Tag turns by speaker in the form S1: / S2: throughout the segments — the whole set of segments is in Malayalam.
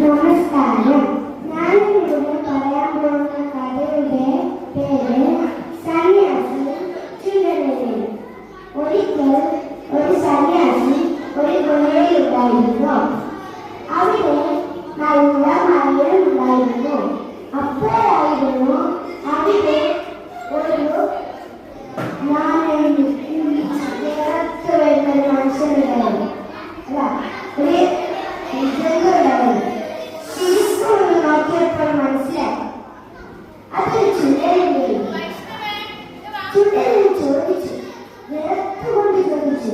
S1: നമസ്കാരം. ഞാനിവിടെ പറയാൻ പോകുന്ന കഥയുടെ പേര് സന്യാസി ചുണ്ടനെലി. ഒരിക്കൽ ഒരു സന്യാസി ഒരു ഗുഹയിലുണ്ടായിരുന്നു. അവിടെ നല്ല മഴയുണ്ടായിരുന്നു. അപ്പോഴായിരുന്നു അവിടെ ഒരു മനുഷ്യനുണ്ടായിരുന്നു. നോക്കിയപ്പോൾ മനസ്സിലായി അതൊരു ചുണ്ടനെലി. ചുണ്ടനെലി ചോദിച്ചു, വിറത്തുകൊണ്ട് ചോദിച്ചു,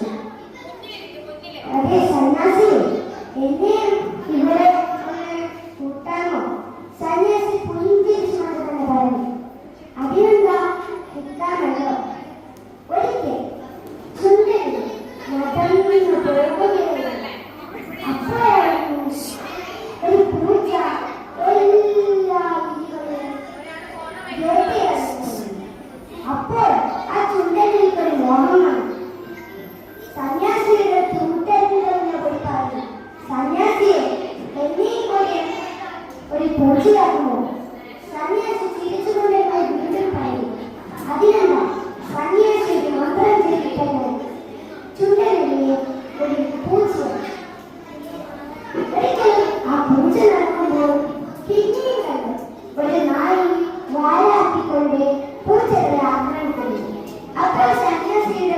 S1: അതെ സന്യാസി, എന്നെ ഇവിടെ കൂട്ടാമോ? സന്യാസി പുഞ്ചിരിച്ചുകൊണ്ട് തന്നെ പറഞ്ഞു, അതിനെന്താ, കിട്ടാമല്ലോ. ഒരിക്കൽ ചുണ്ടനെലി നടന്നു പോകുകയാണ്. അപ്പോഴായിരുന്നു ഒരു പൂച്ച അപ്പോൾ ആ ചുണ്ടനെലിക്ക് ഒരു മോഹം വന്നു. സന്യാസിയുടെ ചുണ്ടനെലിനെ പോയി പറഞ്ഞു, സന്യാസിയെ, എന്നെയും പോലെ ഒരു പൂച്ചയാകുമോ? സന്യാസി ചിരിച്ചുകൊണ്ട് വീണ്ടും പറഞ്ഞു, അതിനെന്താ, സന്യാസി ഒരു മന്ത്രം ചെയ്തിട്ടത് ചുണ്ടനെലിയെ ഒരു പൂച്ച. ഒരിക്കലും ആ പൂച്ച നടക്കുമ്പോൾ പിന്നെയും കണ്ടു ഒരു നായി വാലാക്കിക്കൊണ്ട് പൂച്ചകളെ ആക്രമിക്കുന്നു. അപ്പോൾ സന്യാസിയുടെ